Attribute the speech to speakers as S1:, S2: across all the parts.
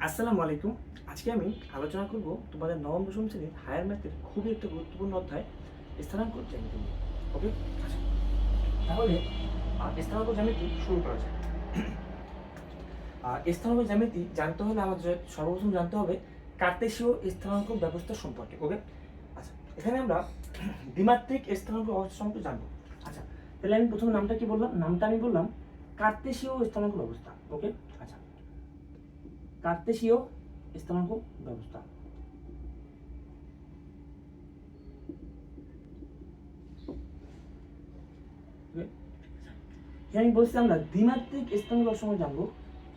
S1: আসসালামু আলাইকুম। আজকে আমি আলোচনা করব তোমাদের নবম দশম শ্রেণীর হায়ার ম্যাথের খুবই একটা গুরুত্বপূর্ণ অধ্যায় স্থানাঙ্ক জ্যামিতি নিয়ে। ওকে, আচ্ছা, তাহলে স্থানাঙ্ক জ্যামিতি শুরু করা যায়। স্থানাঙ্ক জ্যামিতি জানতে হলে আমাদের সর্বপ্রথম জানতে হবে কার্তেশীয় স্থানাঙ্ক ব্যবস্থা সম্পর্কে। ওকে, আচ্ছা, এখানে আমরা দ্বিমাত্রিক স্থানাঙ্ক ব্যবস্থা সম্পর্কে জানবো। আচ্ছা, তাহলে আমি প্রথম নামটা কি বললাম? নামটা আমি বললাম কার্তেশীয় স্থানাঙ্ক ব্যবস্থা। ওকে, আচ্ছা, কার্তেশীয় স্থানাঙ্ক ব্যবস্থা। আমি বলছি আমরা দ্বিমাত্রিক স্থানাঙ্ক ব্যবস্থা সম্পর্কে জানবো,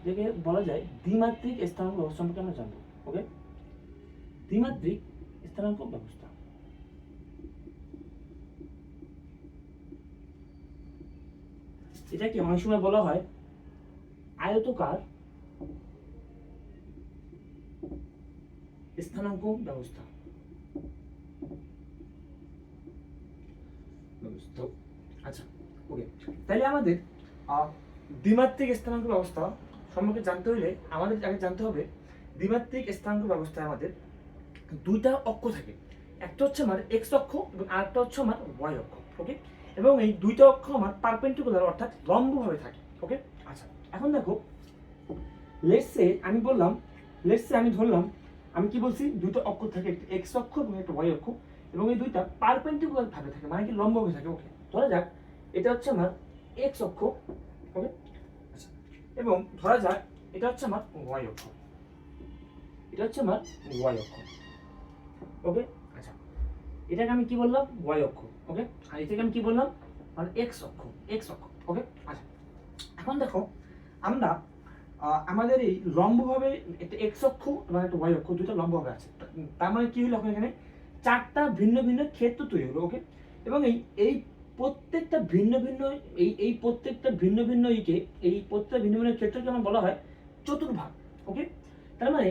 S1: যেটাকে বলা যায় দ্বিমাত্রিক স্থানাঙ্ক ব্যবস্থা সম্পর্কে আমরা জানবো। ওকে, দ্বিমাত্রিক স্থানাঙ্ক ব্যবস্থা। এটাকে অনেক সময় বলা হয় আয়তকার স্থানাঙ্ক ব্যবস্থা। আচ্ছা, ওকে, তাহলে আমাদের দ্বিমাত্রিক স্থানাঙ্ক ব্যবস্থা সম্পর্কে জানতে হলে আমাদের আগে জানতে হবে দ্বিমাত্রিক স্থানাঙ্ক ব্যবস্থায় আমাদের দুইটা অক্ষ থাকে। একটা হচ্ছে আমার এক্স অক্ষ এবং আরেকটা হচ্ছে আমার ওয়াই অক্ষ। ওকে, এবং এই দুইটা অক্ষ আমার পারপেন্ডিকুলার অর্থাৎ লম্বভাবে থাকে। ওকে, আচ্ছা, এখন দেখো, লেটসে আমি বললাম, লেটসে আমি ধরলাম, আমি কি বলছি, দুইটা অক্ষ থাকে, একটা এক্স অক্ষ এবং একটা ওয়াই অক্ষ, এবং এই দুইটা পারপেন্ডিকুলার ভাবে থাকে, মানে কি লম্বভাবে থাকে। ওকে, ধরা যাক এটা হচ্ছে আমার এক্স অক্ষ। ওকে, আচ্ছা, এবং ধরা যাক এটা হচ্ছে আমার ওয়াই অক্ষ। এটা হচ্ছে আমার ওয়াই অক্ষ। ওকে, আচ্ছা, এটাকে আমি কি বললাম? ওয়াই অক্ষ। ওকে, আর এটাকে আমি কি বললাম? মানে এক্স অক্ষ। এক্স অক্ষ। ওকে, আচ্ছা, এখন দেখো, আমরা আমাদের এই লম্বভাবে একটা এক্স অক্ষ এবং একটা ওয়াই অক্ষ দুটো লম্বভাবে আছে। তার মানে কি হলো, এখন এখানে চারটা ভিন্ন ভিন্ন ক্ষেত্র তৈরি হলো। ওকে, এবং এই এই প্রত্যেকটা ভিন্ন ভিন্ন এই প্রত্যেকটা ভিন্ন ভিন্ন এই প্রত্যেকটা ভিন্ন ভিন্ন ক্ষেত্রকে আমার বলা হয় চতুর্ভাগ। ওকে, তার মানে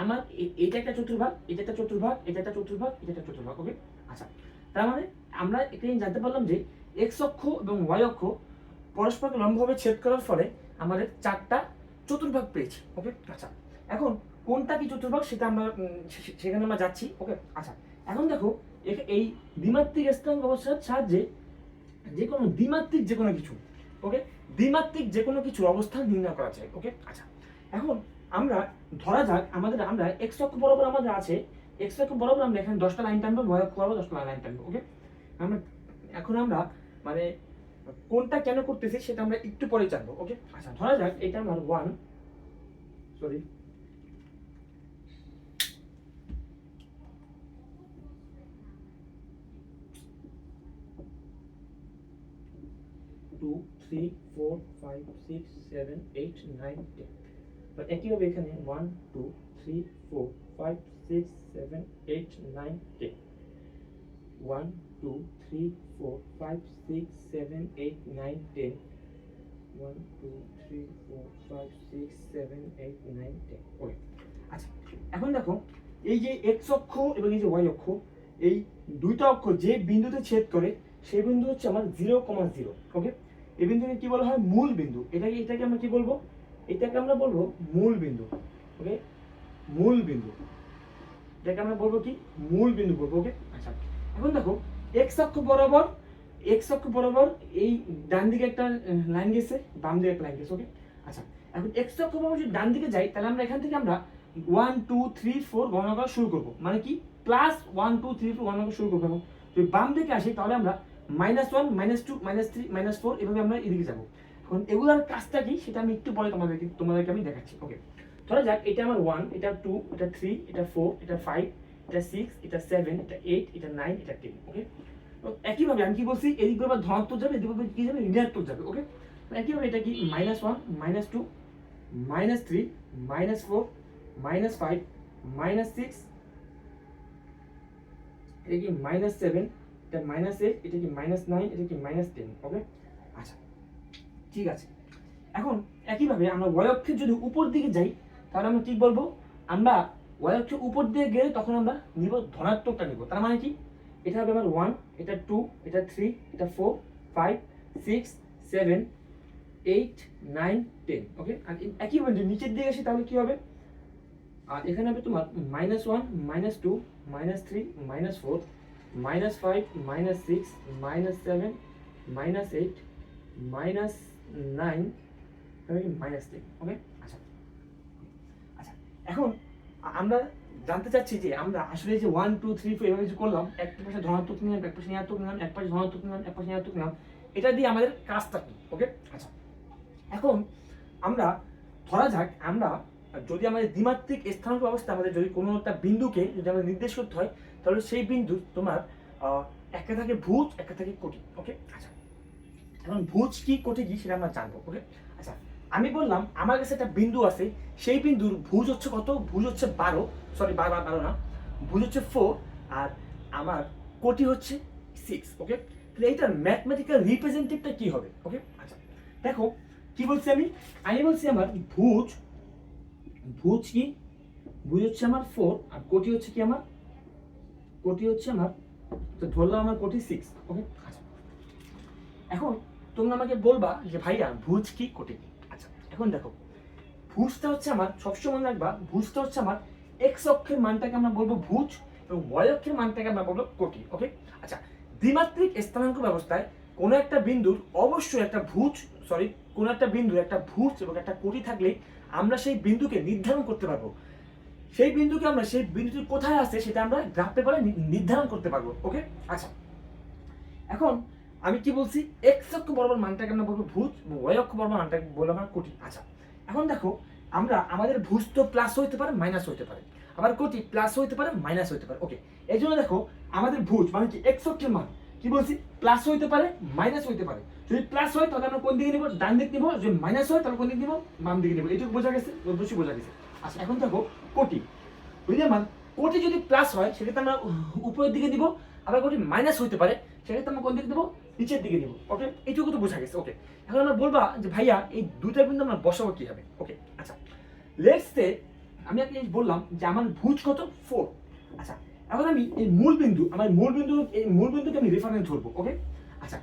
S1: আমার এটা একটা চতুর্ভাগ, এটা একটা চতুর্ভাগ, এটা একটা চতুর্ভাগ, এটা একটা চতুর্ভাগ। ওকে, আচ্ছা, তার মানে আমরা এখানে জানতে পারলাম যে এক্স অক্ষ এবং ওয়াই অক্ষ পরস্পরকে লম্বভাবে ছেদ করার ফলে আমাদের চারটা চতুর্ভাগ পেয়েছি। ওকে, আচ্ছা, এখন কোনটা কি চতুর্ভাগ সেটা আমরা সেখানে আমরা যাচ্ছি। ওকে, আচ্ছা, এখন দেখো, এই দ্বিমাত্রিক স্থানাঙ্ক ব্যবস্থার সাহায্যে যে কোনো দ্বিমাত্রিক যে কোনো কিছু, ওকে, দ্বিমাত্রিক যে কোনো কিছুর অবস্থান নির্ণয় করা যায়। ওকে, আচ্ছা, এখন আমরা ধরা যাক আমরা এক্স অক্ষ বরাবর আমাদের আছে, এক্স অক্ষ বরাবর আমরা এখানে 10টা লাইন টানবো, ওয়াই অক্ষ বরাবর 10টা লাইন টানবো। ওকে, আমরা এখন আমরা মানে কোনটা কেন করতেছি সেটা আমরা একটু পরে জানবো। ওকে, আচ্ছা, ধরা যাক এটা আমার 1, সরি, 2 3 4 5 6 7 8 9 10। বা একইভাবে এখানে 1 2 3 4 5 6 7 8 9 10, 1 2 3 4 5 6 7 8 9 10, 1 2 3 4 5 6 7 8 9 10। ওকে, আচ্ছা, এখন দেখো, এই যে এক্স অক্ষ এবং এই যে ওয়াই অক্ষ, এই দুইটা অক্ষ যে বিন্দুতে ছেদ করে সেই বিন্দু হচ্ছে আমার 0,0। ওকে, এই বিন্দুকে কি বলা হয়? মূল বিন্দু। এটাকে আমরা কি বলবো? এটাকে আমরা বলবো মূল বিন্দু। ওকে, মূল বিন্দু, এটাকে আমরা বলবো কি? মূল বিন্দু বলবো। ওকে, আচ্ছা, এখন দেখো, এক্স অক্ষ বরাবর, এক্স অক্ষ বরাবর এই ডান দিকে একটা লাইন গেছে, বাম দিকে একটা লাইন গেছে। ওকে, আচ্ছা, এখন এক্স অক্ষ বরাবর যদি ডান দিকে যাই, তাহলে আমরা এখান থেকে আমরা 1 2 3 4 গণনা করা শুরু করব, মানে কি প্লাস 1 2 3 4 গণনা করা শুরু করব। এবং যদি বাম দিকে আসি তাহলে আমরা -1 -2 -3 -4 এভাবে আমরা এদিকে যাব। এখন এগুলোর কাজটা কি সেটা আমি একটু পরে তোমাদেরকে আমি দেখাচ্ছি। ওকে, ধরা যাক এটা আমার 1, এটা 2, এটা 3, এটা 4, এটা 5, এটা 6, এটা 7, এটা 8, এটা 9, এটা 10। ওকে, একইভাবে আমি কি বলছি, এদিক করে ধনাত্মক যাবে, এদিক করে কি যাবে? ঋণাত্মক যাবে। ওকে, একইভাবে এটা কি -1 -2 -3 -4 -5 -6, এটা কি -7, এটা -8, এটা কি -9, এটা কি -10। ওকে, আচ্ছা, ঠিক আছে, এখন একইভাবে আমরা ওয়াই অক্ষের যদি উপর দিকে যাই তাহলে আমরা কি বলবো? আমরা ওয়াই অক্ষের উপর দিকে গেলে তখন আমরা নিব ধনাত্মকটা নিব। তার মানে কি, এটা হবে আমার 1, এটা 2, এটা 3, এটা 4 5 6 7 8 9 10। ওকে, আর একইভাবে যদি নিচের দিকে আসি তাহলে কি হবে? আর এখানে হবে তোমার -1 -2 -3 -4 -5 -6 -7 -8 -9 -10। ওকে, আচ্ছা আচ্ছা, এখন আমরা জানতে চাচ্ছি যে আমরা আসলে যে 1 2 3 4 এভাবে যে করলাম, একটা পাশে ধনাত্মক নিলাম, এক পাশে ঋণাত্মক নিলাম, এক পাশে ধনাত্মক নিলাম, এক পাশে ঋণাত্মক নিলাম, এটা দিয়ে আমাদের কাজটা কি? ওকে, আচ্ছা, এখন আমরা ধরা যাক আমরা যদি আমাদের দ্বিমাত্রিক স্থানাঙ্ক ব্যবস্থা আমাদের যদি কোনো একটা বিন্দুকে যদি আমাদের নির্দেশ করতে হয়, তাহলে সেই বিন্দু তোমার একটা থাকে ভুজ, একটা থাকে কোটি। ওকে, আচ্ছা, এখন ভুজ কি কোটি কি সেটা আমরা জানবো। ওকে, আচ্ছা, আমি বললাম আমার কাছে একটা বিন্দু আছে, সেই বিন্দুর ভুজ হচ্ছে কত? ভুজ হচ্ছে 12, সরি 12 না, ভুজ হচ্ছে 4, আর আমার কোটি হচ্ছে 6। ওকে, তাহলে এইটার ম্যাথমেটিক্যাল রিপ্রেজেন্টেটিভটা কি হবে? ওকে, আচ্ছা, দেখো কি বলছি আমি বলছি আমার ভুজ, ভুজ কি? ভুজ হচ্ছে আমার 4, আর কোটি হচ্ছে কি? আমার কোটি হচ্ছে আমার, তো ধরলাম আমার কোটি 6। ওকে, আচ্ছা, এখন তোমরা আমাকে বলবা যে ভাইয়া ভুজ কি কোটি কি? আচ্ছা, এখন দেখো ভুজটা হচ্ছে আমার, সবসময় মনে রাখবা ভুজটা হচ্ছে আমার এক্স অক্ষের মানটাকে আমরা বলবো ভুজ এবং ওয়াই অক্ষের মানটাকে আমরা বলবো কোটি। ওকে, আচ্ছা, দ্বিমাত্রিক স্থানাঙ্ক ব্যবস্থায় কোনো একটা বিন্দুর অবশ্যই একটা ভুজ, সরি, কোনো একটা বিন্দুর একটা ভুজ এবং একটা কোটি থাকলে আমরা সেই বিন্দুকে নির্ধারণ করতে পারবো। সেই বিন্দুকে আমরা, সেই বিন্দুটি কোথায় আছে সেটা আমরা গ্রাফ পেপারে নির্ধারণ করতে পারবো। ওকে, আচ্ছা, এখন আমি কি বলছি? এক্স অক্ষ বরাবর মানটাকে আমরা বলবো ভুজ এবং ওয়াই অক্ষ বরাবর মানটাকে বলবো আমরা কোটি। আচ্ছা, এখন দেখো আমরা আমাদের ভুজ তো প্লাস হইতে পারে, মাইনাস হইতে পারে, আবার কোটি প্লাস হইতে পারে, মাইনাস হইতে পারে। ওকে, এই জন্য দেখো আমাদের ভুজ মানে কি এক্স অক্ষের মান কি বলছি? প্লাস হইতে পারে, মাইনাস হইতে পারে। যদি প্লাস হয় তাহলে আমরা কোন দিকে নিব? ডান দিক নিব। যদি মাইনাস হয় তাহলে কোন দিক নিব? বাম দিকে নিব। এটুকু বোঝা গেছে? অবশ্যই বোঝা গেছে। আচ্ছা, এখন দেখো কোটি, বুঝলে মান কোটি যদি প্লাস হয় সেক্ষেত্রে আমরা উপরের দিকে দিব, আবার কোটি মাইনাস হইতে পারে সেক্ষেত্রে আমরা কোন দিকে দেবো? নিচের দিকে দিব। ওকে, এইটুকু তো বোঝা গেছে। ওকে, এখন আমরা বলবা যে ভাইয়া এই দুইটা বিন্দু আমরা বসাবো কিভাবে? ওকে, আচ্ছা, লেটস সে আমি একটা জিনিস বললাম যে আমার ভুজ কত? 4। আচ্ছা, এখন আমি এই মূল বিন্দু, আমার এই মূল বিন্দুকে আমি রেফারেন্স ধরবো। ওকে, আচ্ছা,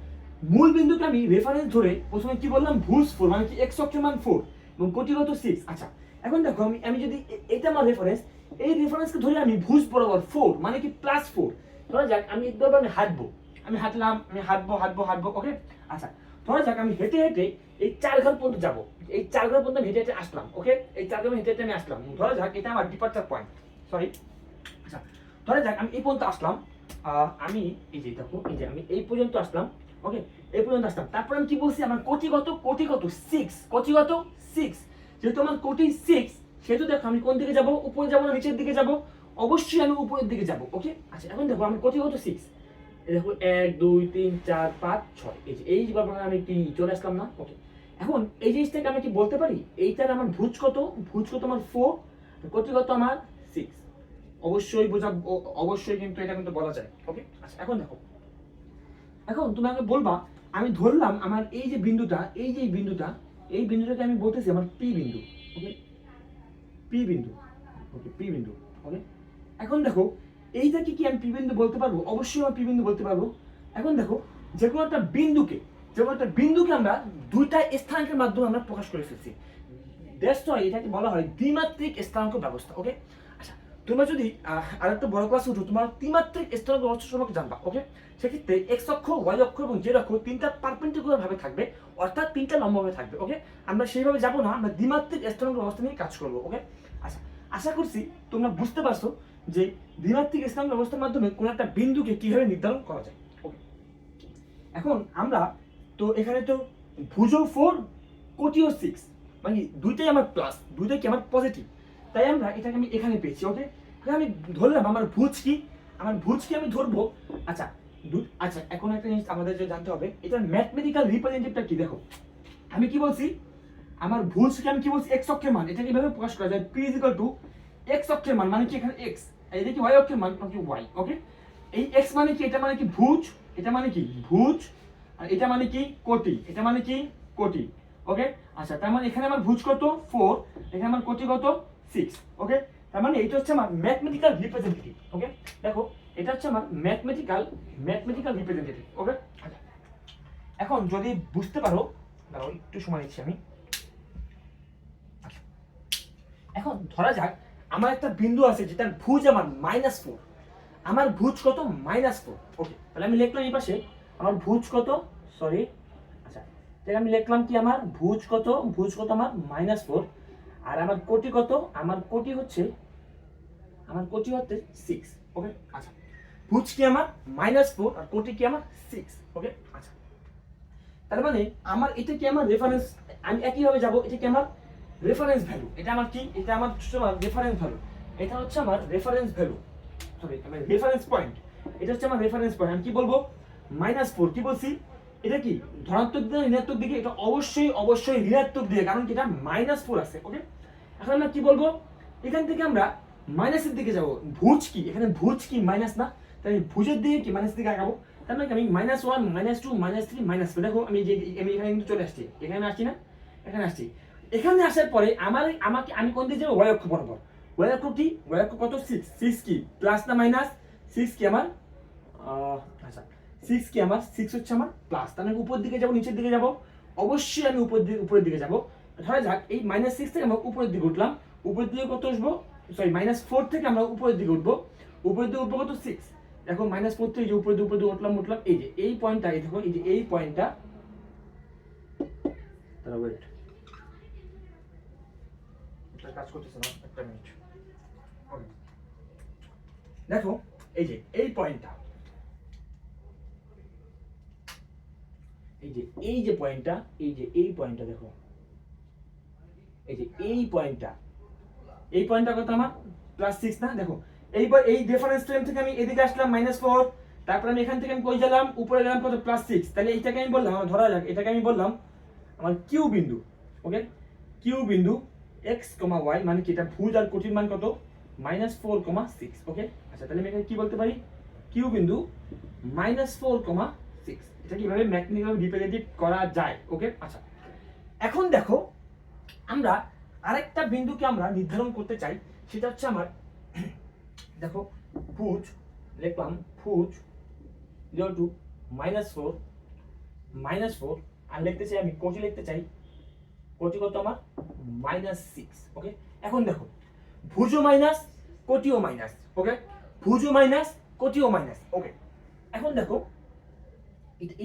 S1: মূল বিন্দুকে আমি রেফারেন্স ধরে প্রথমে কি বললাম? ভুজ 4 মানে কি এক্স অক্ষের মান 4 এবং কোটি কত? 6। আচ্ছা, এখন দেখো আমি যদি এটা আমার রেফারেন্স, এই রেফারেন্সকে ধরে আমি ভুজ বরাবর 4 মানে কি +4, ধরা যাক আমি একবার আমি হাঁটবো, আমি হাঁটলাম, আমি হাঁটবো। ওকে, আচ্ছা, ধরা যাক আমি হেঁটে হেঁটে এই 4 ঘর পর্যন্ত যাবো, এই 4 ঘর পর্যন্ত হেঁটে হেঁটে আসলাম। ওকে, এই 4 ঘর হেঁটে হেঁটে আমি আসলাম, ধরা যাক এটা আমার ডিপার্চার পয়েন্ট, সরি, আচ্ছা, ধরা যাক আমি এই পর্যন্ত আসলাম, আমি এই যে দেখো এই যে আমি এই পর্যন্ত আসলাম। ওকে, এই পর্যন্ত আসলাম, তারপর আমি কি বলছি? আমার কোটি কত? কোটি কত? 6। কোটি কত? 6। যেহেতু আমার কোটি 6, সেহেতু দেখো আমি কোন দিকে যাব? উপরে যাব না নিচের দিকে যাব? অবশ্যই আমি উপরের দিকে যাব। ওকে, আচ্ছা, এখন দেখো আমার কোটি কত? 6। এই দেখো 1 2 3 4 5 6, এই যে বারবার আমি কি চলে আসলাম না? ওকে, এখন এই জিনিসটাকে আমি কি বলতে পারি? এইটার আমার ভুজ কত? ভুজ কত আমার 4, কোটি কত আমার 6। অবশ্যই বোঝা, অবশ্যই কিন্তু এটা কিন্তু বলা যায়। ওকে, আচ্ছা, এখন দেখো, এখন তুমি আমাকে বলবা আমি ধরলাম আমার এই যে বিন্দুটা, এই যে বিন্দুটা, এই বিন্দুটাকে আমি বলতেছি আমার পি বিন্দু। ওকে, পি বিন্দু। ওকে, পি বিন্দু। ওকে, এখন দেখো এইটাকে কি আমি পি বিন্দু বলতে পারবো? অবশ্যই আমি পি বিন্দু বলতে পারবো। এখন দেখো যে কোনো একটা বিন্দুকে আমরা দুইটা স্থানাঙ্কের মাধ্যমে আমরা প্রকাশ করে ফেলছি। দ্যাটস ওয়াই এটাকে বলা হয় দ্বিমাত্রিক স্থানাঙ্ক ব্যবস্থা। ওকে, আচ্ছা, তোমরা যদি আরেকটা বড় ক্লাসে উঠো, তোমার ত্রিমাত্রিক স্থানাঙ্ক ব্যবস্থা সম্পর্কে জানবা। ওকে, সেক্ষেত্রে এক্স অক্ষ, ওয়াই অক্ষ এবং জেড অক্ষ তিনটা পারপেন্ডিকুলার ভাবে থাকবে, অর্থাৎ তিনটা লম্বভাবে থাকবে। ওকে, আমরা সেইভাবে যাবো না, আমরা দ্বিমাত্রিক স্থানাঙ্ক ব্যবস্থা নিয়ে কাজ করবো। ওকে, আচ্ছা, আশা করছি তোমরা বুঝতে পারছো যে দ্বিমাত্রিক স্থানাঙ্ক ব্যবস্থার মাধ্যমে কোনো একটা বিন্দুকে কিভাবে নির্ধারণ করা যায়। ওকে, এখন আমরা তো এখানে তো ভুজও 4, কোটিও 6, মানে দুইটাই আমার প্লাস, দুইটাই কি আমার পজিটিভ, তাই আমরা এটাকে আমি এখানে পেয়েছি। ওকে, আমি ধরলাম আমার ভুজ কি? আমার ভুজ কি আমি ধরবো। আচ্ছা, আচ্ছা, এখন একটা জিনিস আমাদের যে জানতে হবে, এটার ম্যাথমেটিক্যাল রিপ্রেজেন্টেটিভটা কি? দেখো আমি কি বলছি? আমার ভুজকে আমি কি বলছি? এক্স অক্ষের মান। এটা কিভাবে প্রকাশ করা যায়? পি ইকুয়াল টু এক্স অক্ষের মান মানে কি এখানে এক্স, এই দেখি ওয়াই অক্ষের মান মানে কি ওয়াই। ওকে, এই এক্স মানে কি? এটা মানে কি ভুজ, এটা মানে কি ভুজ, আর এটা মানে কি কোটি, এটা মানে কি কোটি। ওকে, আচ্ছা, তার মানে এখানে আমার ভুজ কত? 4, এখানে আমার কোটি কত? 6। ওকে, তার মানে এটা হচ্ছে আমার ম্যাথমেটিক্যাল রিপ্রেজেন্টেটিভ। ওকে, দেখো এটা হচ্ছে আমার ম্যাথমেটিক্যাল রিপ্রেজেন্টেটিভ। ওকে, আচ্ছা, এখন যদি বুঝতে পারো, দাঁড়াও একটু সময় নিচ্ছি আমি। আচ্ছা, এখন ধরা যাক আমার একটা বিন্দু আছে যেটার ভুজ আমার -4, আমার ভুজ কত -4। ওকে, তাহলে আমি লিখলাম এই পাশে আমার ভুজ কত, সরি, আচ্ছা তাহলে আমি লিখলাম কি আমার ভুজ কত, ভুজ কত আমার -4, আর আমার কোটি কত, আমার কোটি হচ্ছে 6। ওকে, আচ্ছা ভুজ কি আমার -4 আর কোটি কি আমার 6। ওকে, আচ্ছা তার মানে আমার এটা কি আমার রেফারেন্স, আমি একইভাবে যাব, এটা কি আমার রেফারেন্স ভ্যালু, এটা আমার কি, এটা আমার রেফারেন্স ভ্যালু, এটা হচ্ছে আমার রেফারেন্স ভ্যালু, সরি আমার রেফারেন্স পয়েন্ট, এটা হচ্ছে আমার রেফারেন্স পয়েন্ট। আমি কি বলবো -4, কি বলছি, এটা কি ধনাত্মক দিকে ঋণাত্মক দিকে, এটা অবশ্যই অবশ্যই ঋণাত্মক দিকে, কারণ কি এটা -4 আছে। ওকে, এখন আমরা কি বলবো, এখান থেকে আমরা মাইনাসের দিকে যাব, ভুজ কি এখানে, ভুজ কি মাইনাস না, তাই আমি ভুজের দিকে কি মাইনাস দিকে আগাবো, তার মানে আমি -1 -2 -3 -4, দেখো আমি যে আমি এখানে কিন্তু চলে আসছি, এখানে আসছি না, এখানে আসছি, এখানে আসার পরে আমি কোন দিকে যাবো, ওয়াই অক্ষ বরাবর, ওয়াই অক্ষ কি, ওয়াই অক্ষ কত 6 কি প্লাস না মাইনাস, 6 কি আমার আচ্ছা 6 কি আমার 6 হচ্ছে আমার প্লাস, তাহলে আমি উপরের দিকে যাবো নিচের দিকে যাবো, অবশ্যই আমি উপরের দিকে যাবো। ধরা যাক এই -6 থেকে আমরা উপরের দিকে উঠলাম, উপরের দিকে কত আসবো, সরি -4 থেকে আমরা উপরের দিকে উঠবো, উপরের দিকে উঠবো কত 6, দেখো -4 থেকে যে উপরের দিকে উঠলাম, এই যে এই পয়েন্টটা, এই দেখো এই যে এই পয়েন্টটা, তারা ওয়েট এটা কাজ করতেছে না, একটা মিনিট। দেখো এই যে এই পয়েন্টটা, এই যে পয়েন্টটা, এই পয়েন্টটা দেখো, এই পয়েন্টটা কত আমার +6 না, দেখো এইবার এই রেফারেন্স ফ্রেম থেকে আমি এদিকে আসলাম -4, তারপর আমি এখান থেকে আমি কই গেলাম, উপরে গেলাম কত +6, তাহলে এইটাকে আমি বললাম, ধরা যাক এটাকে আমি বললাম আমার কিউ বিন্দু। ওকে, কিউ বিন্দু x, y, মানে কি এটা ভুজ আর কোটির মান কত -4,6। ওকে, আচ্ছা তাহলে আমি এখানে কি বলতে পারি, কিউ বিন্দু -4,6, এটা কিভাবে ম্যাথমেটিক্যাল রিপ্রেজেন্টেটিভ করা যায়। ওকে, আচ্ছা এখন দেখো আমরা আরেকটা বিন্দুকে আমরা নির্ধারণ করতে চাই, সেটা হচ্ছে আমার দেখো ভুজ, লিখলাম ভুজ -4, আর লিখতে চাই আমি কোটি, লিখতে চাই কোটি কত আমার -6। ওকে, এখন দেখো ভুজও মাইনাস কোটিও মাইনাস। ওকে, ভুজও মাইনাস কোটিও মাইনাস। ওকে, এখন দেখো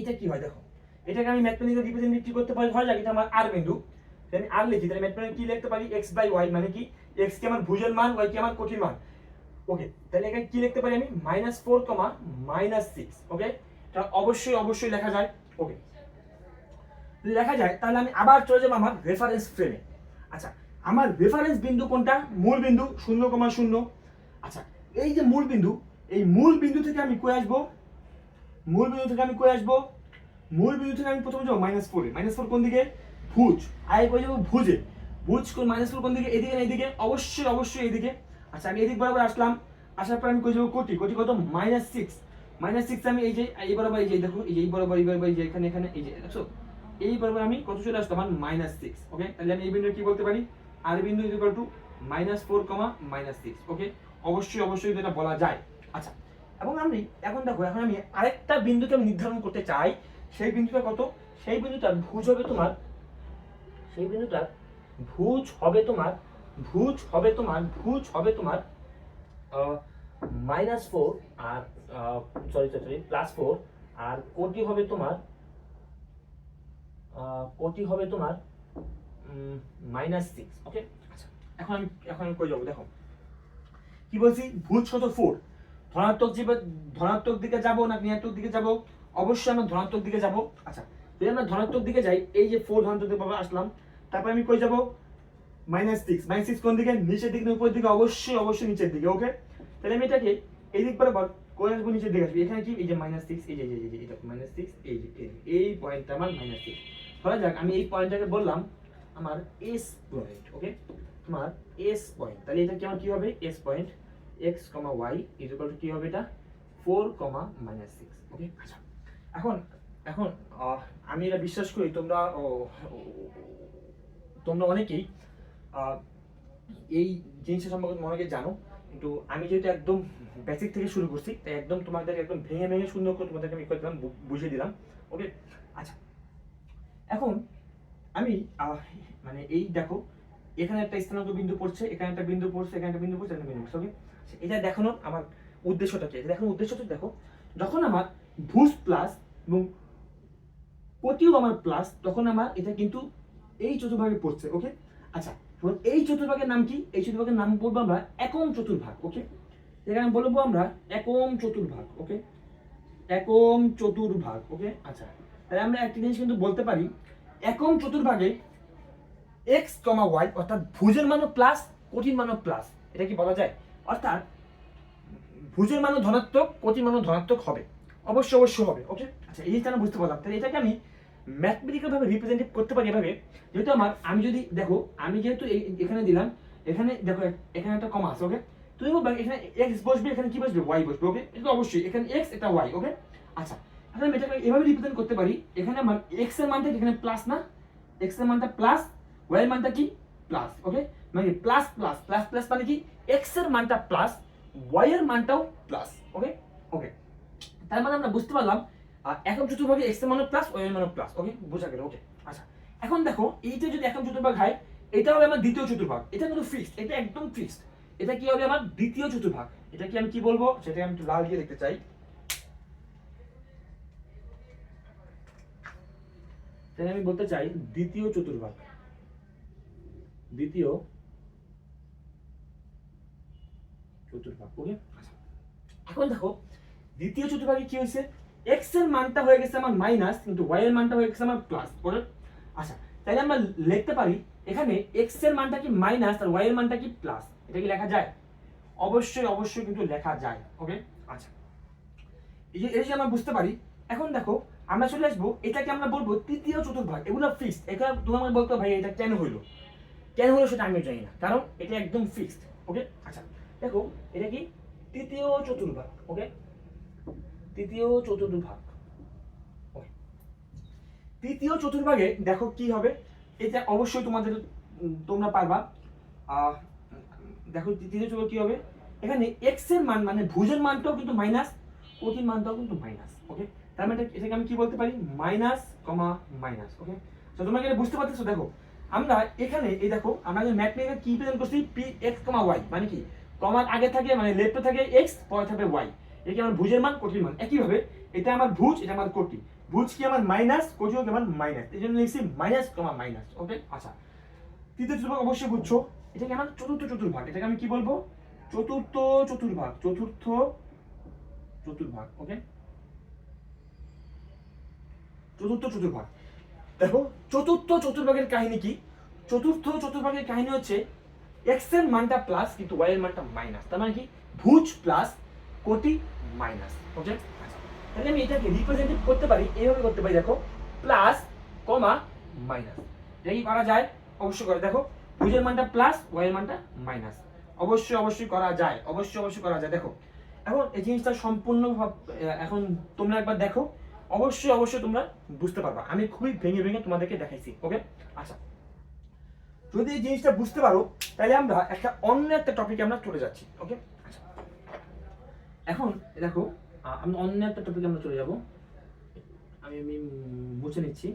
S1: এটা কি হয়, দেখো এটাকে আমি ম্যাথমেটিক্যাল রিপ্রেজেন্টেটিভ করতে পারি, ধরা যাক এটা আমার আর বিন্দু, আমি আর লিখি, তাহলে ম্যাথমেটিক্যাল কি লিখতে পারি x/y, মানে কি x কি আমার ভুজের মান, y কি আমার কোটির মান। ওকে, তাহলে এখানে কি লিখতে পারি আমি -4, -6। ওকে, এটা অবশ্যই অবশ্যই লেখা যায়। ওকে, লেখা যায়, তাহলে আমি আবার চলে যাবো আমার রেফারেন্স ফ্রেমে। আচ্ছা, আমার রেফারেন্স বিন্দু কোনটা, মূল বিন্দু 0,0। আচ্ছা, এই যে মূল বিন্দু, এই মূল বিন্দু থেকে আমি কই আসবো, মূল বিন্দু থেকে আমি কই আসবো, মূল বিন্দু থেকে আমি প্রথমে যাবো -4 এ, -4 কোন দিকে, ভুজ, আগে কই যাবো ভুজে, ভুজ কোন -4 কোন দিকে, এদিকে না এদিকে, অবশ্যই অবশ্যই এদিকে। আচ্ছা আমি এদিক বরাবর আসলাম, আসার পর আমি কই যাবো কোটি, কোটি কত -6, -6 আমি এই যে এই বরাবর, এই যে দেখো এই যে এই বরাবর, এই যে এখানে এখানে এই যে দেখছো, এই বরাবর আমি কত চলে আসলাম আমার -6। ওকে, তাহলে আমি এই বিন্দু কি বলতে পারি, আর বিন্দু ইকুয়াল টু -4, -6। ওকে, অবশ্যই অবশ্যই এটা বলা যায়। আচ্ছা, এবং আমি এখন দেখো, এখন আমি আরেকটা বিন্দুকে আমি নির্ধারণ করতে চাই, সেই বিন্দুটা কত, সেই বিন্দুটার ভুজ হবে তোমার, সেই বিন্দুটার ভুজ হবে তোমার, ভুজ হবে তোমার, ভুজ হবে তোমার -4 আর সরি +4, আর কোটি হবে তোমার, কোটি হবে তোমার -6। ওকে, আচ্ছা এখন আমি কই যাবো, দেখো কি বলছি, ভুজ কত 4, ধনাত্মক দিকে যাব না ঋণাত্মক দিকে যাব, অবশ্যই আমরা ধনাত্মক দিকে যাব। আচ্ছা, যদি আমরা ধনাত্মক দিকে যাই, এই যে 4 ধনাত্মক দিকে আসলাম, তারপর আমি কই যাব -6, -6 কোন দিকে, নিচের দিকে না উপরের দিকে, অবশ্যই অবশ্যই নিচের দিকে। ওকে, তাহলে আমি এটাকে এই দিক বরাবর কোন আসবো, নিচের দিকে আসবো, এখানে কি এই যে -6, এই যে এটা -6, এই যে এই পয়েন্টটা আমার -6। ধরা যাক আমি এই পয়েন্টটাকে বললাম আমার এস পয়েন্ট। ওকে, তোমার এস পয়েন্ট, তাহলে এটা কি আমার কি হবে, S point x, y equal to কি হবে, এটা 4, -6। ওকে, আচ্ছা এখন এখন আমি এটা বিশ্বাস করি তোমরা তোমরা অনেকেই এই জিনিসটা সম্পর্কে অনেকে জানো, কিন্তু আমি যেহেতু একদম বেসিক থেকে শুরু করছি, তাই একদম তোমাদের একদম ভেঙে ভেঙে সুন্দর করে তোমাদেরকে আমি দিলাম, বুঝিয়ে দিলাম। ওকে, আচ্ছা এখন আমি মানে এই দেখো এখানে একটা স্থানাঙ্ক বিন্দু পড়ছে, এখানে একটা বিন্দু পড়ছে, এখানে একটা বিন্দু পড়ছে, এখানে বিন্দু পড়ছে। ওকে, এটা দেখানোর আমার উদ্দেশ্যটা কি? এটা দেখানোর উদ্দেশ্যটা দেখো, যখন আমার ভুজ প্লাস এবং কোটিও আমার প্লাস, তখন আমার এটা কিন্তু এই চতুর্ভাগে পড়ছে। ওকে, আচ্ছা, এখন এই চতুর্ভাগের নাম কি? এই চতুর্ভাগের নাম বলবো আমরা একম চতুর্ভাগ। ওকে, এখানে বলবো আমরা একম চতুর্ভাগ। ওকে, একম চতুর্ভাগ। ওকে, আচ্ছা, তাহলে আমরা একটা জিনিস কিন্তু বলতে পারি, একম চতুর্ভাগে x, y অর্থাৎ ভুজের মানও প্লাস, কোটির মানও প্লাস, এটা কি বলা যায়? অর্থাৎ ভুজের মানও ধনাত্মক, কোটির মানও ধনাত্মক হবে, অবশ্যই অবশ্যই হবে। ওকে, আচ্ছা, এই জিনিসটা আমরা বুঝতে পারলাম। তাহলে এটাকে আমি ম্যাথমেটিক্যাল ভাবে রিপ্রেজেন্ট করতে পারি এভাবে, যেহেতু আমি যদি দেখো, আমি যেহেতু এখানে দিলাম, এখানে দেখো এখানে একটা কমা আছে। ওকে, তুমি বলবে এখানে x বসবে, এখানে কি বসবে? y বসবে। ওকে, এটা অবশ্যই এখানে x, এটা y। ওকে, আচ্ছা, এখন আমি এটাকে এভাবে রিপ্রেজেন্ট করতে পারি, এখানে আমার x এর মানটা এখানে প্লাস না, x এর মানটা প্লাস, y এর মানটা কি? প্লাস। ওকে, মানে প্লাস প্লাস প্লাস প্লাস মানে কি? x এর মানটা প্লাস, y এর মানটাও প্লাস। ওকে, ওকে, তার মানে আমরা বুঝতে পারলাম একক চতুর্ভাগে x এর মানও প্লাস, y এর মানও প্লাস। ওকে, বোঝা গেল। ওকে, আচ্ছা, এখন দেখো এইটা যদি একক চতুর্ভাগ হয়, এটা হবে আমার দ্বিতীয় চতুর্ভাগ। এটা কিন্তু ফিক্সড, এটা একদম ফিক্সড। এটা কি হবে? আমার দ্বিতীয় চতুর্ভাগ। এটা কি আমি কি বলবো? সেটা আমি একটু লাল দিয়ে লিখতে চাই। তাহলে আমি বলতে চাই দ্বিতীয় চতুর্ভাগ। দ্বিতীয় চতুর্ভাগ। ওকে, আচ্ছা, এখন দেখো দ্বিতীয় চতুর্ভাগে কি হয়েছে? x এর মানটা হয়ে গেছে আমার মাইনাস, কিন্তু y এর মানটা হয়ে গেছে আমার প্লাস। ওকে, আচ্ছা, তাহলে আমরা লিখতে পারি এখানে x এর মানটা কি মাইনাস আর y এর মানটা কি প্লাস। এটা কি লেখা যায়? অবশ্যই অবশ্যই কিন্তু লেখা যায়। ওকে, আচ্ছা, এই যে আমরা বুঝতে পারি। এখন দেখো আমরা চলে আসবো, এটাকে আমরা বলবো তৃতীয় চতুর্ভাগ। এগুলো ফিক্সড। এটা তোমাকে বলতে ভাই এটা কেন হইলো, কেন হলো সেটা আমি জানি না, কারণ এটা একদম ফিক্সড। ওকে, আচ্ছা, দেখো এটা কি? তৃতীয় চতুর্ভাগ। ওকে, তৃতীয় চতুর্ভাগ। ওকে, তৃতীয় চতুর্ভাগে দেখো কি হবে, এটা অবশ্যই তোমরা পারবা। দেখো তৃতীয় চতুর্ভাগ কি হবে, এখানে x এর মান মানে ভুজের মানটাও কিন্তু মাইনাস, কোটির মানটাও কিন্তু মাইনাস। ওকে, তার মানে এটাকে আমি কি বলতে পারি? মাইনাস কমা মাইনাস। ওকে, তো তোমরা কি বুঝতে পারতেছো? দেখো আমরা এখানে এই দেখো, আমরা যে ম্যাথমেটিক্যাল কি প্রেজেন্ট করছি, px, y মানে কি? কমার আগে থাকে মানে লেফটে থাকে x, পরে থাকে y। এটা কি আমার ভুজের মান, কোটির মান। একইভাবে এটা আমার ভুজ, এটা আমার কোটি। ভুজ কি আমার মাইনাস, কোটিও কি আমার মাইনাস, এই জন্য লিখছি মাইনাস কমা মাইনাস। ওকে, আচ্ছা, তৃতীয় চতুর্ভাগ অবশ্যই বুঝছো। এটাকে আমার চতুর্থ চতুর্ভাগ। এটাকে আমি কি বলবো? চতুর্থ চতুর্ভাগ। চতুর্থ চতুর্ভাগ। ওকে, চতুর্থ চতুর্ভাগ। দেখো চতুর্থ চতুর্ভাগের কাহিনী কি? চতুর্থ চতুর্ভাগের কাহিনী হচ্ছে x এর মানটা প্লাস, কিন্তু y এর মানটা মাইনাস। তার মানে কি? ভুজ প্লাস, কোটি মাইনাস। ওকে, আচ্ছা, তাহলে আমি এটাকে রিপ্রেজেন্ট করতে পারি, এইভাবে করতে পারি। দেখো প্লাস কমা মাইনাস, এটা কি করা যায়? অবশ্যই করে। দেখো ভুজের মানটা প্লাস, y এর মানটা মাইনাস, অবশ্যই অবশ্যই করা যায়, অবশ্যই অবশ্যই করা যায়। দেখো এখন এই জিনিসটা সম্পূর্ণ এখন তোমরা একবার দেখো, অবশ্যই অবশ্যই তোমরা বুঝতে পারবা। আমি খুবই ভেঙে ভেঙে তোমাদেরকে দেখাইছি। ওকে, আচ্ছা, যদি এই জিনিসটা বুঝতে পারো, তাহলে আমরা অন্য একটা টপিকে আমরা চলে যাচ্ছি। ওকে, আচ্ছা, এখন দেখো আমরা অন্য একটা টপিকে আমরা চলে যাব। আমি মুছে নিচ্ছি।